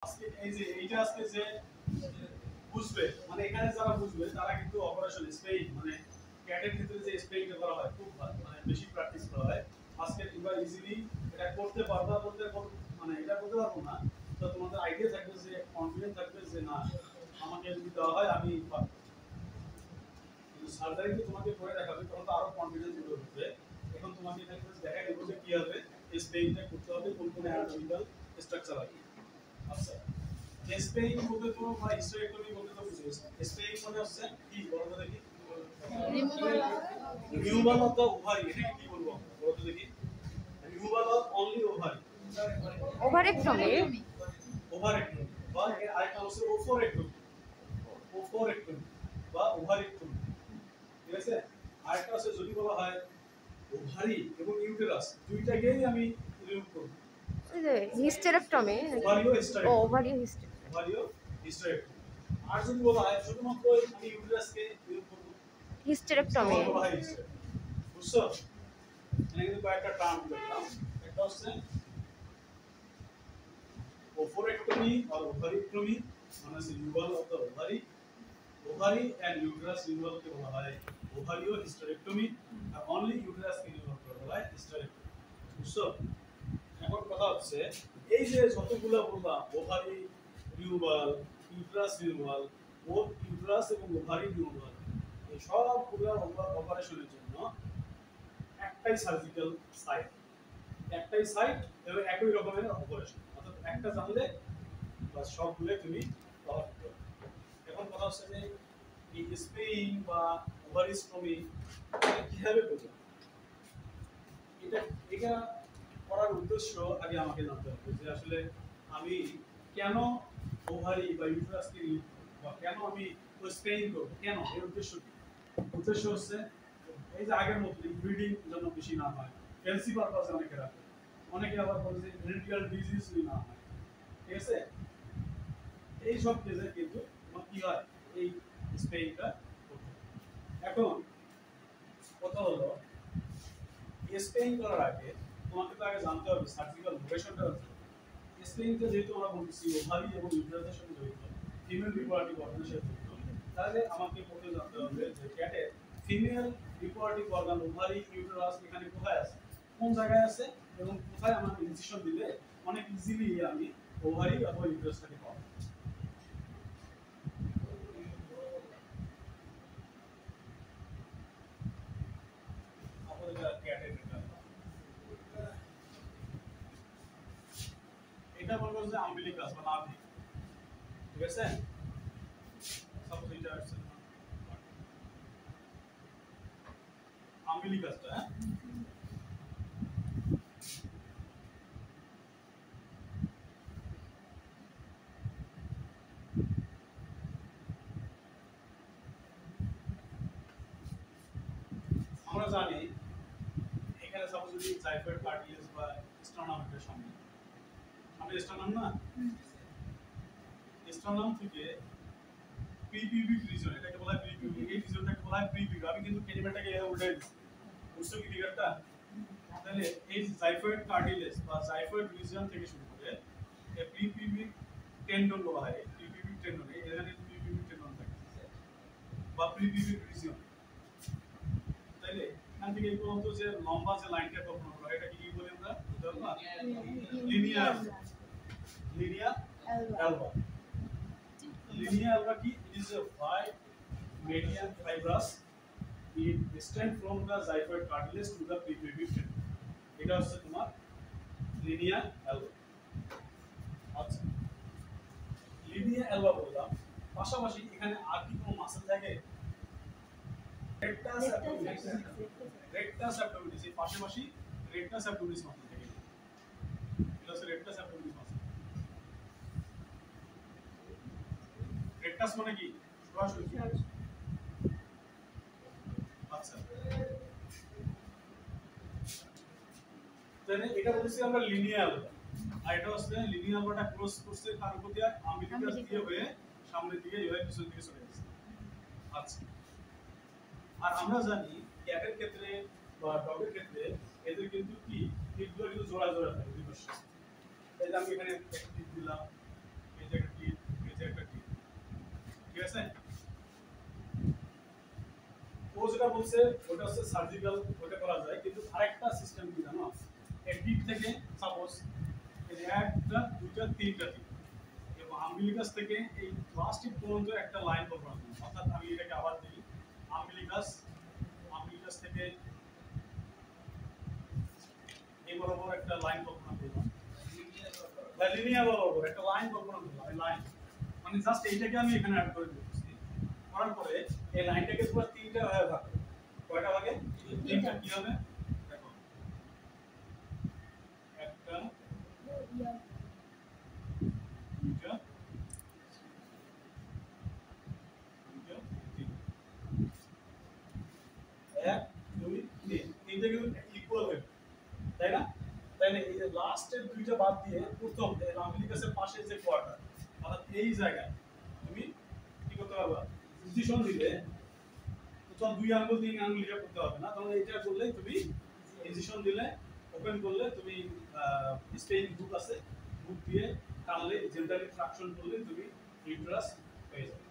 আজকে এই যে এইটা আজকে যে বুঝবে মানে এখানে যারা বুঝবে তারা কিন্তু অপারেশন স্পেইন মানে ক্যাটের ক্ষেত্রে যে স্পেইনটা করা হয় খুব মানে বেশি প্র্যাকটিস করা হয় আজকে তোমরা ইজিলি এটা করতে পারবা বলতে মানে এটা করতে পারবো না তো তোমাদের আইডিয়া থাকবে যে কনফিডেন্স থাকবে যে না আমাকে যদি দেওয়া হয় আমি পারবো সার্জারিতে তোমাকে করে দেখাবে তখন তো আরো কনফিডেন্স উঠবে এখন তোমাকে এটা দেখা দেবো যে কি হবে স্পেইনটা করতে হবে কোন কোন অ্যানাটমিক্যাল স্ট্রাকচার আছে আচ্ছা স্পেইন বলতে তো বা হিস্টোরিক্যালি বলতে তো বুঝে স্পেইন মানে হচ্ছে কি বলতো দেখি রিমুভাল অফ দ্য ওভারি এটা কি বলবো বলতো দেখি রিমুভাল অফ অনলি ওভারি ওভারেক্টমি ওভারেক্টমি বা এর আরেকটা হচ্ছে ওফোরেক্টমি ওফোরেক্টমি বা ওভারেক্টমি ঠিক আছে আরেকটা হচ্ছে যদি বলা হয় ওভারি এবং ইউটেরাস দুইটাকেই আমি রিমুভ করব হিস্টেরেক্টমি ওভারিও হিস্টেরেক্টমি ওভারিও হিস্টেরেক্টমি ওভারিও হিস্টেরেক্টমি আর যদি বলা হয় শুধুমাত্র আমি ইউটেরাসকে রিমুভ করব হিস্টেরেক্টমি বুঝছো এখানে কিন্তু কয়েকটা টার্ম দেখলাম একটা হচ্ছে ওফোরেক্টমি আর ওভারিক্টমি মানে হচ্ছে removal of the ovary ovary and uterus removal কে বলা হয় ওভারিও হিস্টেরেক্টমি আর অনলি ইউটেরাস কে রিমুভ করা হয় হিস্টেরেক্টমি বুঝছো এখন কথা হচ্ছে এই যে যতগুলো বললাম ওভারি রিমুভাল ইউটেরাস রিমুভাল ও ইউটেরাস এবং ওভারি রিমুভাল এই সবগুলো অপারেশনের জন্য একটাই সার্জিক্যাল সাইট একটাই সাইট এবং একই রকমের অপারেশন অর্থাৎ একটা জানলে বা সবগুলো তুমি কভার করতে পারবে এখন কথা হচ্ছে যে এই স্পেইন বা ওভারিস্টমি কিভাবে করবে এটা এটা করার উদ্দেশ্য আগে আমাকে জানতে হবে যে আসলে আমি কেন ওভারি বা ইউটেরাসকে বা কেন আমি স্পেইন করব কেন এর উদ্দেশ্য কি উদ্দেশ্য হচ্ছে এই যে আগের মতো ব্রিডিং যেন বেশি না হয় ফ্যান্সি পারপাসে অনেকে রাখে অনেকে আবার বলে যে হেরিডিটারি ডিজিজ না হয় ঠিক আছে এই সব কেসে কিন্তু কি হয় এই স্পেইনটা করতে হয় এখন কথা হলো স্পেইন করার আগে তোমাকে তো আগে জানতে হবে সার্জিক্যাল লোকেশনটা স্পেইনটা যেহেতু আমরা বলছি ওভারি এবং ইউটেরাসের সাথে জড়িত ফিমেল রিপ্রোডাক্টিভ অর্গানের সাথে জড়িত তাহলে আমাকে প্রথমে জানতে হবে যে ক্যাটের female reproductive organ ovary uterus এখানে কোথায় আছে কোন জায়গায় আছে এবং কোথায় আমার ইনসিশন দিলে অনেক ইজিলি আমি ওভারি অথবা ইউটেরাসটাকে পাবো এটা বলবো যে আম্বিলিকাস বা নাভি ঠিক আছে সাপোজ এটা আছে আম্বিলিকাসটা আমরা জানি এখানে সাপোজ যদি জাইফয়েড কার্টিলেজ বা স্টার্নাম এর সামনে আমরা স্টার্নাম না স্টার্নাম থেকে প্রিপিউবিক রিজন এটাকে বলা হয় প্রিপিউবিক এই রিজনটাকে বলা হয় প্রিপিউবিক আমি কিন্তু কেনিমেটাকে উল্টে দিচ্ছি বুঝছো কি ফিগারটা তাহলে এই জাইফয়েড কার্টিলেজ বা জাইফয়েড রিজন থেকে শুরু করে এই প্রিপিউবিক টেন্ডন বলা হয় প্রিপিউবিক টেন্ডন এখানে প্রিপিউবিক টেন্ডন থাকে বা প্রিপিউবিক রিজন তাইলে এখান থেকে এই পর্যন্ত যে লম্বা যে লাইনটা কল্পনা করা এটা কি বলি আমরা linear linear Alba linear alba ki is a wide median fibrous it extend from the xiphoid cartilage to the prepubic tendon এটা হচ্ছে তোমার লিনিয়ার অ্যালবা আচ্ছা লিনিয়ার অ্যালবা বললাম পাশাপাশি এখানে আর কি কোনো মাসল থাকে রেক্টাস অ্যাবডোমিনাস এই পাশাপাশি রেক্টাস অ্যাবডোমিনাস মাসল থাকে এটা হচ্ছে রেক্টাস অ্যাবডোমিনাস মাসল রেক্টাস মানে কি সরাসরি আচ্ছা তাহলে এটা বলছি আমরা লিনিয়ার আর এটা হচ্ছে লিনিয়ার আলবাটা ক্রস করছে তার উপর দিয়ে আম্বিলিকাস দিয়ে হয়ে সামনের দিকে এভাবে পিছন দিকে চলে গেছে আচ্ছা আর আমরা জানি ক্যাটের ক্ষেত্রে বা ডগের ক্ষেত্রে এদের কিন্তু কি টিপগুলো কিন্তু জোড়া জোড়া থাকে দুই পাশে এই যে আমি এখানে একটা টিপ দিলাম বলছে ওটা হচ্ছে সার্জিক্যাল, ওটা করা যায়, কিন্তু আরেকটা সিস্টেম কি জানো, এক দিক থেকে সাপোজ একটা দুইটা তিনটা দিক এবং আম্বিলিকাস থেকে এই লাস্ট টিপ পর্যন্ত একটা লাইন কল্পনা করুন। অর্থাৎ আমি এটাকে আবার দিই, আম্বিলিকাস আম্বিলিকাস থেকে এই বরাবর একটা লাইন কল্পনা করলাম, লিনিয়ার বরাবর একটা লাইন কল্পনা করলাম, এই লাইন মানে জাস্ট এইটাকে আমি এখানে অ্যাড করে দিচ্ছি। করার পরে এই লাইনটাকে পুরো তিনটা ভাগে ভাগ করব। কয়টা ভাগে? তিনটা। কি হবে দেখো, একটা দুইটা দুইটা তিন, এক দুই তিন, তিনটা কিন্তু ইকুয়াল হবে, তাই না? তাই না? এই যে লাস্টের দুইটা বাদ দিয়ে প্রথম এই আম্বিলিকাসের পাশে যে কোয়ার্টার, অর্থাৎ এই জায়গায় তুমি কি করতে পারবা, ইনসিশন দিলে তো দুই আঙ্গুল তিন আঙ্গুল হিসাব করতে হবে না, তখন এইটা করলেই তুমি ইনসিশন দিলে, ওপেন করলে তুমি স্পেইন বুক আছে, বুক দিয়ে টানলে জেন্টালি ট্রাকশন করলে তুমি ইউটেরাস পেয়ে যাবে।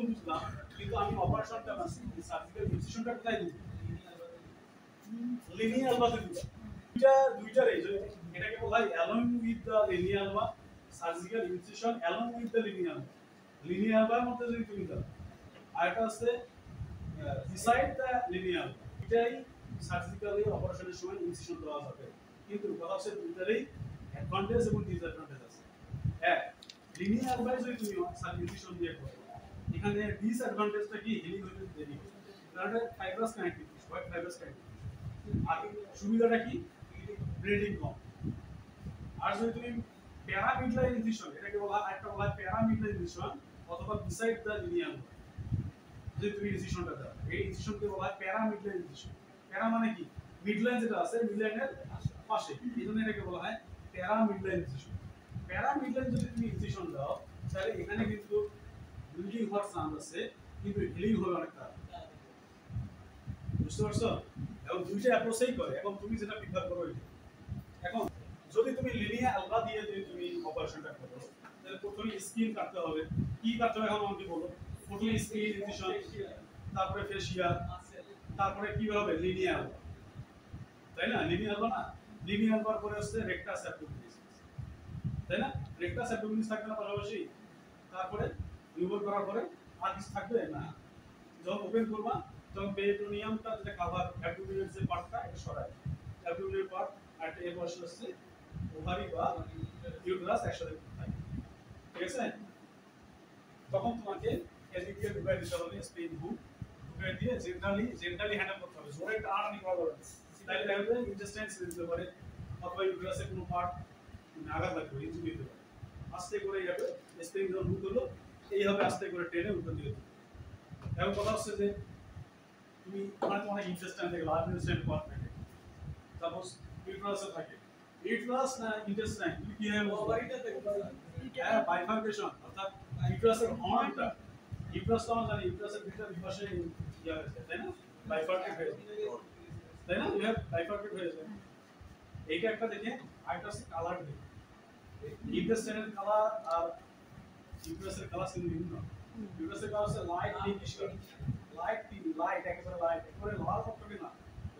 বুঝলাম, কিন্তু আমি অপারেশনটা মাসি সার্জিক্যাল ইনসিশনটা কোথায় দিব? লিনিয়ার বা দুইটা রেজ, এটাকে বলা হয় অ্যালং উইথ দ্য লিনিয়ার বা surgical incision along with the linear. Linear বার মধ্যে যদি তুমি দাও, আর এটা আছে বিসাইড দ্য লিনিয়ার, এটাই সার্জিক্যালি অপারেশনের সময় ইনসিশন দেওয়া যাবে। কিন্তু কথা হচ্ছে দুইটারই অ্যাডভান্টেজ এবং ডিসঅ্যাডভান্টেজ আছে। এক, লিনিয়ার বাই যদি তুমি ইনসিশন দিয়ে করো, এখানে ডিসঅ্যাডভান্টেজটা কি, হিলিং হতে দেরি হবে, কারণ এটা fibrous connective, white fibrous connective. আর সুবিধাটা কি, ব্লিডিং কম। আর যদি তুমি প্যারামিডলাইন ইনসিশন, এটাকে বলা হয়, একটা বলা হয় প্যারামিডলাইন ইনসিশন অথবা বিসাইড দ্য লিনিয়ার, যে তুমি ইনসিশনটা দাও, এই ইনসিশনকে বলা হয় প্যারামিডলাইন ইনসিশন। প্যারা মানে কি, মিডলাইন যেটা আছে মিডলাইনের পাশে, এইজন্য এটাকে বলা হয় প্যারামিডলাইন ইনসিশন। প্যারামিডলাইন যদি তুমি ইনসিশন দাও, তাহলে এখানে কিন্তু ব্লিডিং হওয়ার চান্স আছে, কিন্তু হিলিং হবে অনেক তাড়াতাড়ি। বুঝতে পারছো? এবং দুইটা অ্যাপ্রোচই করে, এবং তুমি যেটা প্রিফার করো এটা। এখন যদি তুমি লিনিয়ার আলবা দিয়ে যদি তুমি অপারেশনটা করো, তাহলে প্রথমে স্কিন কাটতে হবে। কি কাটতে হবে এখন আমাকে বলো? প্রথমে স্কিন ইনসিশন, তারপরে ফেসিয়াল, তারপরে কি হবে লিনিয়ার, তাই না? লিনিয়ার না, লিনিয়ার বার পরে আসছে রেকটাস অ্যাবডোমিনালিস, তাই না? রেকটাস অ্যাবডোমিনালিস থাকবে না পাশাপাশি, তারপরে রিমুভ করার পরে আর কিছু থাকবে না। যখন ওপেন করবা তখন পেরিটোনিয়ামটা যেটা কভার অ্যাবডোমিনাল যে পার্টটা এটা সরায়, অ্যাবডোমিনাল পার্ট আর এর পাশে আছে ওভারি বা ইউটেরাস একসাথে থাকে, ঠিক আছে? তখন তোমাকে এদিকে ঢুকাই দিতে হবে স্পেন বুক, ঢুকাই দিয়ে জেন্টালি হ্যান্ডেল করতে হবে, জোরে টান করা যাবে না, তাহলে দেখা যাবে ইন্টেস্টাইন দিতে পারে অথবা ইউটেরাসের কোনো পার্ট আঘাত লাগবে, ইনজুরি হতে পারে। আস্তে করে যাবে স্পেন যখন বুক হলো এইভাবে আস্তে করে টেনে উল্টো দিকে। এখন কথা হচ্ছে যে তুমি মানে অনেক ইন্টেস্টাইন থেকে লার্জ ইন্টেস্টাইন পার্ট থাকে, সাপোজ ইউটেরাসে থাকে, ইউটেরাস না ইন্টেস্টাইন, তুমি কি হয় ওভারিটা থেকে হ্যাঁ বাইফার্কেশন, অর্থাৎ ইউটেরাসের হর্নটা, ইউটেরাস তো আমরা জানি ইউটেরাসের ভিতরে বিপাশে ইয়া হয়েছে, তাই না? বাইফার্কেট হয়ে যায়, তাই না? ইউ হ্যাভ বাইফার্কেট হয়ে যায়। এইটা একটা দেখে, আরেকটা হচ্ছে কালার দেখে, ইন্টেস্টাইনের কালার আর ইউটেরাসের কালার কিন্তু ভিন্ন। ইউটেরাসের কালার হচ্ছে লাইট পিঙ্কিশ কালার, লাইট একেবারে লাইট, একেবারে লাল পক্ষে না,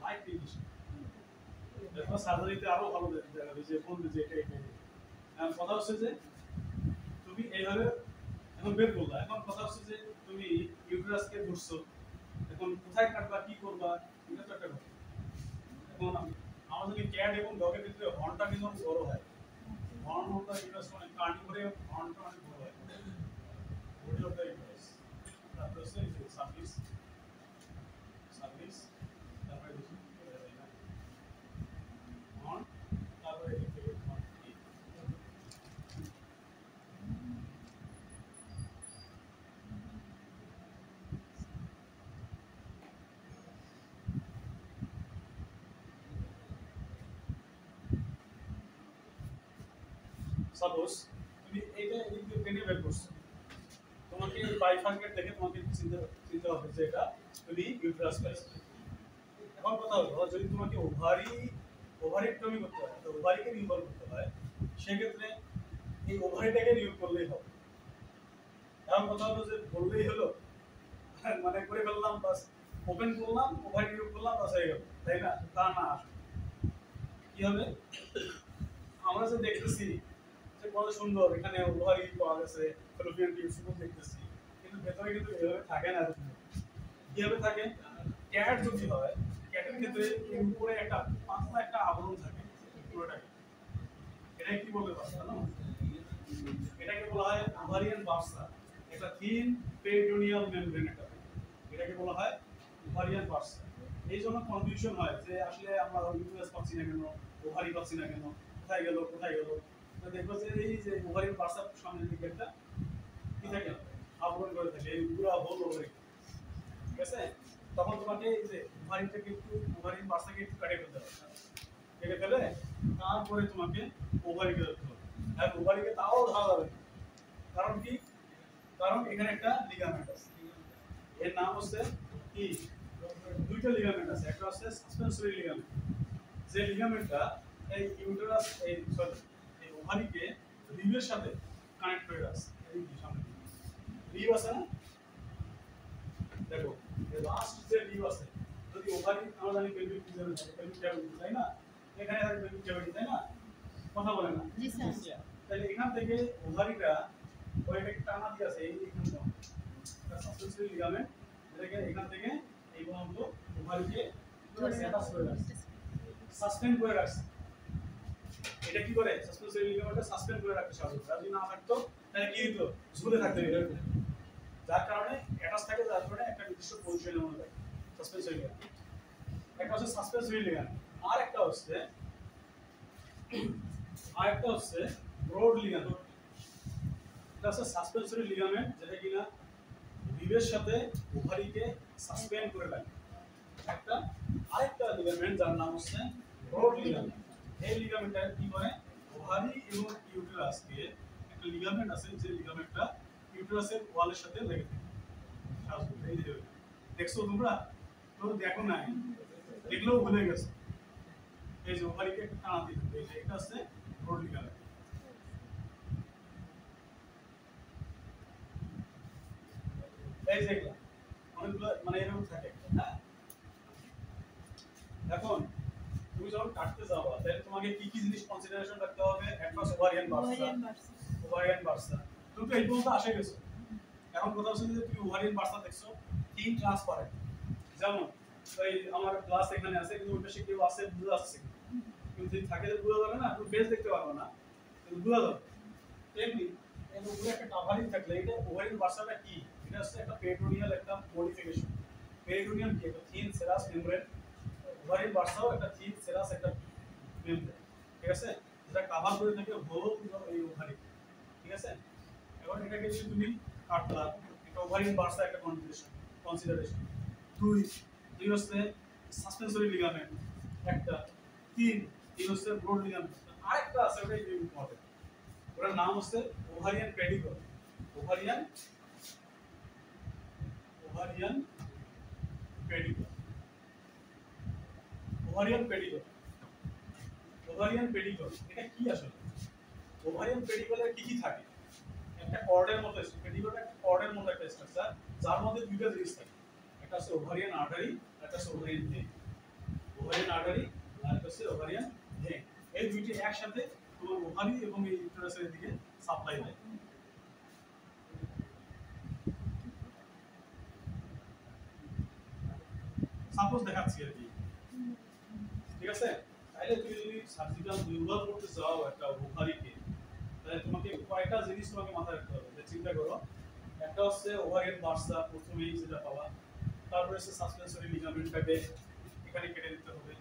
লাইট পিঙ্কিশ। দেখো সার্জারিতে আরো ভালো দেখা যাবে যে কোন যে এটা এটা। এখন কথা হচ্ছে যে তুমি এইভাবে এখন বের করলা, এখন কথা হচ্ছে যে তুমি ইউটেরাসকে ধরছো, এখন কোথায় কাটবা কি করবা এটা তো একটা কথা। এখন আমাদের ক্যাট এবং ডগের ক্ষেত্রে হর্নটা কিন্তু অনেক বড় হয়, হর্নটা ইউটেরাস অনেক কার্নিভোরে হর্নটা অনেক বড় হয়, বডি অফ দ্য ইউটেরাস। তারপর হচ্ছে সার্ভিস তারপরে দেখুন হর্ন, তারপরে সাপোজ তুমি এইটা এদিক দিয়ে টেনে বের করছো, তোমাকে বাইফার্কেট দেখে তোমাকে চিন্তা হবে যে এটা তুমি ইউটেরাস পাইছো। এখন কথা হলো যদি তোমাকে ওভারিক্টমি করতে হয়, তো ওভারিকে রিমুভ করতে হয়, সেক্ষেত্রে এই ওভারিটাকে রিমুভ করলেই হবে। এখন কথা হলো যে বললেই হলো, মানে করে ফেললাম বাস ওপেন করলাম, ওভারি রিমুভ করলাম, বাস হয়ে গেল, তাই না? তা না, কি হবে? আমরা যে দেখতেছি যে কত সুন্দর এখানে ওভারি পাওয়া গেছে, ফেলোপিয়ান টিউব সুন্দর দেখতেছি, কিন্তু ভেতরে কিন্তু এভাবে থাকে না। কিভাবে থাকে? ক্যাট যদি হয়, ক্যাটের ক্ষেত্রে এর উপরে একটা পাতলা একটা আবরণ থাকে পুরোটাকে। এটা কি বলতে পারছো না? এটাকে বলা হয় ওভারিয়ান বার্সা। একটা থিন পেরিটোনিয়াল মেমব্রেন এটা। এটাকে বলা হয় ওভারিয়ান বার্সা। এই জন্য কনফিউশন হয় যে আসলে আমরা ইউটিউবাস পাচ্ছি না কেন, ওভারি পাচ্ছি না কেন, কোথায় গেল কোথায় গেল। তো দেখবো যে এই যে ওভারিয়ান বার্সার সামনের দিকে একটা কি থাকে, আবরণ করে থাকে, এই পুরো হোল ওভারি, ঠিক আছে? তখন তোমাকে এই যে ওভারিটাকে একটু, ওভারিয়ান বার্সাকে একটু কাটে ফেলতে হবে। কেটে ফেলে তারপরে তোমাকে ওভারিকে ধরতে হবে। আর ওভারিকে তাও ধরা যাবে না। কারণ কি? কারণ এখানে একটা লিগামেন্ট আছে, এর নাম হচ্ছে কি, দুইটা লিগামেন্ট আছে, একটা হচ্ছে সাসপেনসরি লিগামেন্ট। যে লিগামেন্টটা এই ইউটেরাস, এই সরি, এই ওভারিকে রিবের সাথে কানেক্ট করে রাখছে। এই কি সামনে রিব আছে না, দেখো এই লাস্ট যে রিব আছে, যদি ওভারি আমরা জানি পেলভিক রিজন আছে, পেলভিক ক্যাভিটি, তাই না? এখানে থাকে পেলভিক ক্যাভিটি, তাই না? কথা বলে না? জি স্যার। তাহলে এখান থেকে ওভারিটা ওইটাকে টানা দিয়ে আছে, এই এখানে সাসপেনসরি লিগামেন্ট, এটাকে এখান থেকে এই পর্যন্ত ওভারিকে অ্যাটাচ করে রাখছে, সাসপেন্ড করে রাখছে। এটা কি করে? সাসপেনসরি লিগামেন্টটা সাসপেন্ড করে রাখতে সাহায্য করে। যদি না থাকতো তাহলে কি হতো? ঝুলে থাকতো এরকম। যার কারণে অ্যাটাচ থাকে, যার কারণে একটা নির্দিষ্ট পজিশনে মনে থাকে সাসপেনসরি লিগামেন্ট। একটা হচ্ছে সাসপেনসরি লিগামেন্ট, আর একটা হচ্ছে ব্রড লিগামেন্ট। এটা হচ্ছে সাসপেনসরি লিগামেন্ট, যেটা কিনা রিবের সাথে ওভারিকে সাসপেন্ড করে রাখে। একটা আরেকটা লিগামেন্ট যার নাম হচ্ছে ব্রড লিগামেন্ট। এই লিগামেন্টটা কি করে? ওভারি এবং ইউটেরাসকে, একটা লিগামেন্ট আছে যে লিগামেন্টটা ইউটেরাসের ওয়ালের সাথে লেগে থাকে। এই যে দেখছো তোমরা, তো দেখো না, দেখলেও ভুলে গেছো। এই যে ওভারিকে একটা টানা দিতে, এই যে এটা হচ্ছে ব্রড লিগামেন্ট। এই যে এগুলা অনেকগুলো মানে এরকম থাকে, হ্যাঁ? এখন তুমি যখন কাটতে যাবা, তাহলে তোমাকে কি কি জিনিস কনসিডারেশন রাখতে হবে? Advance ovarian Barca. তুমি তো এই পর্যন্ত আসে গেছো। এখন কথা হচ্ছে যে তুমি ওভারিয়ান বার্সা দেখছো, তিন ট্রান্সপারেন্ট, যেমন এই আমার ক্লাস এখানে আছে, কিন্তু ওই পাশে কেউ আছে, বুঝা যাচ্ছে, কিন্তু যদি থাকে যে বুঝা যাবে না, তুমি ফেস দেখতে পারবে না, কিন্তু বুঝা যাবে। তেমনি এর উপরে একটা কাভারিং থাকলে, এটা ওভারিয়ান বার্সাটা কি? এটা হচ্ছে একটা পেরিটোনিয়াল একটা মডিফিকেশন। পেরিটোনিয়াম কি? একটা থিন সেরাস মেমব্রেন। ওভারিয়ান বার্সাও একটা থিন সেরাস একটা মেমব্রেন, ঠিক আছে, যেটা কভার করে থাকে হোল এই ওভারি, ঠিক আছে? এখন এটাকে যদি তুমি কাটলা, এটা ওভারিয়ান বার্সা একটা কনসিডারেশন। দুই হচ্ছে সাসপেনসরি লিগামেন্ট, একটা তিন হচ্ছে ব্রড লিগামেন্ট। আরেকটা আছে, ওটাই ইম্পর্টেন্ট, ওটার নাম হচ্ছে ovarian pedicle. Ovarian ovarian pedicle ovarian pedicle ovarian pedicle এটা কি আসলে? ওভারিয়ান পেডিকলে কি কি থাকে? একটা কর্ডের মতো, পেডিকলটা একটা কর্ডের মতো একটা স্ট্রাকচার, যার মধ্যে দুইটা জিনিস থাকে, একটা হচ্ছে ওভারিয়ান আর্টারি, একটা হচ্ছে ওভারিয়ান ভেন। ওভারিয়ান আর্টারি আর একটা হচ্ছে ওভারিয়ান ভেন, এই দুইটি একসাথে তোমার ওভারি এবং এই ইউটেরাসের দিকে সাপ্লাই দেয়। সাপোজ দেখাচ্ছি আর কি, ঠিক আছে? তাহলে তুমি যদি সার্জিক্যাল নির্ভর করতে চাও একটা ওভারিকে, তাহলে তোমাকে কয়টা জিনিস তোমাকে মাথায় রাখতে হবে। যে চিন্তা করো, একটা হচ্ছে ওভারিয়ান বার্সা, প্রথমেই যেটা পাওয়া, তারপরে হচ্ছে সাসপেনসরি লিগামেন্টটাকে এখানে কেটে দিতে হবে,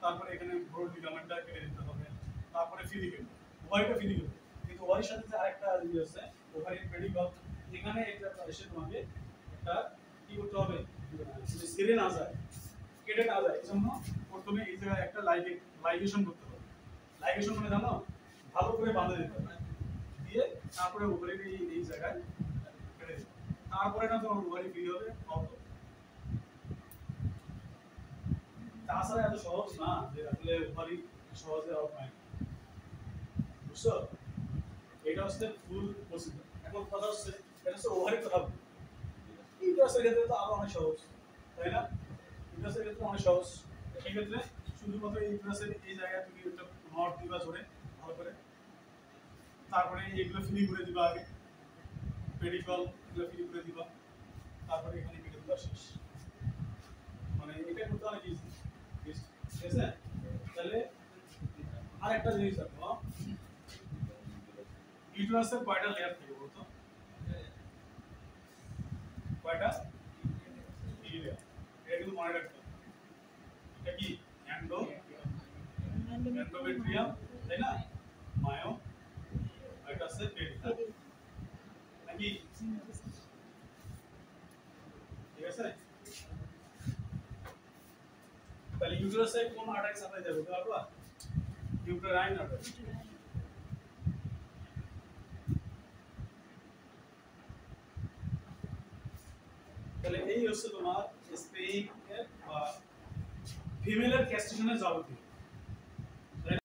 তারপরে এখানে ব্রড লিগামেন্টটা কেটে দিতে হবে, তারপরে ফিলিকেল, ওভারিটা ফিলিকেল। কিন্তু ওভারির সাথে যে আরেকটা জিনিস আছে ওভারিয়ান পেডিকল, এখানে এটা এসে তোমাকে একটা কি করতে হবে, যে ছেড়ে না যায়, কেটে না যায়, এই জন্য প্রথমে এই জায়গায় একটা লাইগেশন করতে হবে। লাইগেশন মানে জানো, ভালো করে বাঁধে দিতে হবে, দিয়ে তারপরে ওভারি এই জায়গায় কেটে দিতে হবে। তারপরে না তোমার ওভারি ফ্রি হবে আউট। তাছাড়া এত সহজ না যে আসলে ওভারি সহজে আউট হয়, বুঝছো? এটা হচ্ছে ফুল প্রসিজার। এখন কথা হচ্ছে, এটা হচ্ছে ওভারি কথা, ইউটারাসের ক্ষেত্রে তো আরো অনেক সহজ, তাই না? ইউট্রাসের ক্ষেত্রে অনেক সহজ। সেই ক্ষেত্রে শুধুমাত্র ইউট্রাসের এই জায়গায় তুমি একটা নট দিবা জোরে ভালো করে, তারপরে এগুলো ফ্রি করে দিবা আগে, পেডিকল এগুলো ফ্রি করে দিবা, তারপরে এখানে কেটে দিবা, শেষ। মানে এটা করতে অনেক ইজি, ঠিক আছে? তাহলে আরেকটা জিনিস দেখো, ইউট্রাসের কয়টা লেয়ার থাকে বলতো? কয়টা? 3 লেয়ার। এটা কিন্তু মনে রাখতে হবে। এটা কি এন্ডোমেট্রিয়াম, তাই না? মায়ো, এটা আছে পেরিকাল, নাকি? ঠিক আছে? তাহলে ইউটেরাসে কোন আর্টারি সাপ্লাই দেবে বলতে পারবা? Uterine artery. তাহলে এই হচ্ছে তোমার স্পেইন বা ফিমেলের ক্যাস্ট্রেশনের যাবতীয়